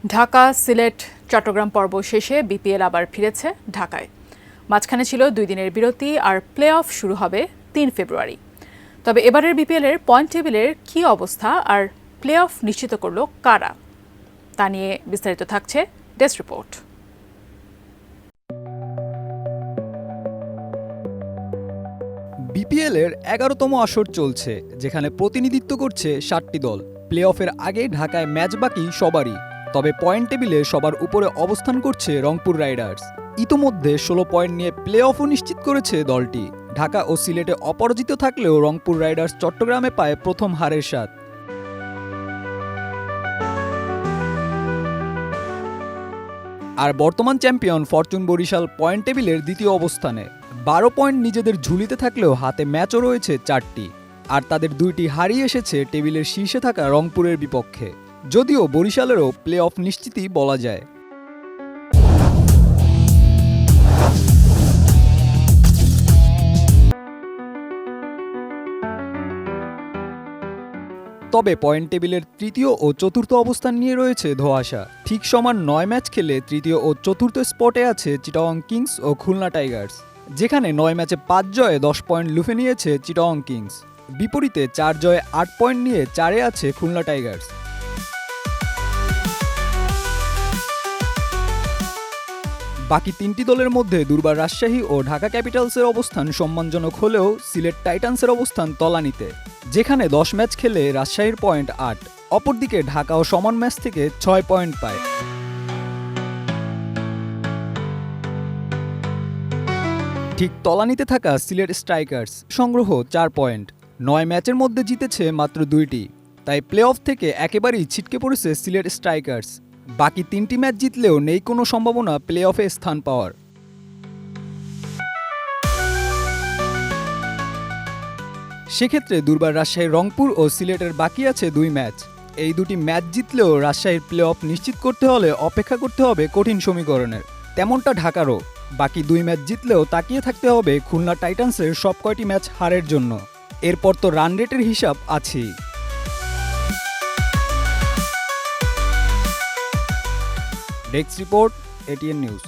ঢাকা, সিলেট, চট্টগ্রাম পর্ব শেষে বিপিএল আবার ফিরেছে ঢাকায়। মাঝখানে ছিল 2 দিনের বিরতি আর প্লে অফ শুরু হবে 3 ফেব্রুয়ারি। তবে এবারের বিপিএলের পয়েন্ট টেবিলের কী অবস্থা আর প্লে অফ নিশ্চিত করল কারা, তা নিয়ে বিস্তারিত থাকছে ডেস্ক রিপোর্ট। বিপিএলের 11তম আসর চলছে, যেখানে প্রতিনিধিত্ব করছে 7টি দল। প্লে অফের আগে ঢাকায় ম্যাচ বাকি সবারই, তবে পয়েন্ট টেবিলে সবার উপরে অবস্থান করছে রংপুর রাইডার্স। ইতোমধ্যে 16 পয়েন্ট নিয়ে প্লে অফও নিশ্চিত করেছে দলটি। ঢাকা ও সিলেটে অপরাজিত থাকলেও রংপুর রাইডার্স চট্টগ্রামে পায় প্রথম হারের স্বাদ। আর বর্তমান চ্যাম্পিয়ন ফরচুন বরিশাল পয়েন্ট টেবিলের দ্বিতীয় অবস্থানে। 12 পয়েন্ট নিজেদের ঝুলিতে থাকলেও হাতে ম্যাচও রয়েছে 4টি, আর তাদের 2টি হারই এসেছে টেবিলের শীর্ষে থাকা রংপুরের বিপক্ষে। যদিও বরিশালেরও প্লে অফ নিশ্চিতই বলা যায়। তবে পয়েন্ট টেবিলের তৃতীয় ও চতুর্থ অবস্থান নিয়ে রয়েছে ধোঁয়াশা। ঠিক সমান 9 ম্যাচ খেলে তৃতীয় ও চতুর্থ স্পটে আছে চিটাগং কিংস ও খুলনা টাইগার্স, যেখানে 9 ম্যাচে 5 জয়ে 10 পয়েন্ট লুফে নিয়েছে চিটাগং কিংস। বিপরীতে 4 জয়ে 8 পয়েন্ট নিয়ে 4-এ আছে খুলনা টাইগার্স। বাকি 3টি দলের মধ্যে দুর্বার রাজশাহী ও ঢাকা ক্যাপিটালসের অবস্থান সম্মানজনক হলেও সিলেট টাইটান্সের অবস্থান তলানিতে, যেখানে 10 ম্যাচ খেলে রাজশাহীর পয়েন্ট 8। অপরদিকে ঢাকাও সমান ম্যাচ থেকে 6 পয়েন্ট পায়। ঠিক তলানিতে থাকা সিলেট স্ট্রাইকার্স সংগ্রহ 4 পয়েন্ট। 9 ম্যাচের মধ্যে জিতেছে মাত্র 2টি, তাই প্লে অফ থেকে একেবারেই ছিটকে পড়েছে সিলেট স্ট্রাইকার্স। বাকি 3টি ম্যাচ জিতলেও নেই কোনো সম্ভাবনা প্লে অফে স্থান পাওয়ার। সেক্ষেত্রে দুর্বার রাজশাহীর রংপুর ও সিলেটের বাকি আছে 2 ম্যাচ। এই 2টি ম্যাচ জিতলেও রাজশাহীর প্লে অফ নিশ্চিত করতে হলে অপেক্ষা করতে হবে কঠিন সমীকরণের। তেমনটা ঢাকারও। বাকি 2 ম্যাচ জিতলেও তাকিয়ে থাকতে হবে খুলনা টাইটান্সের সব কয়টি ম্যাচ হারের জন্য। এরপর তো রান রেটের হিসাব আছেই। Desk report, ATN news.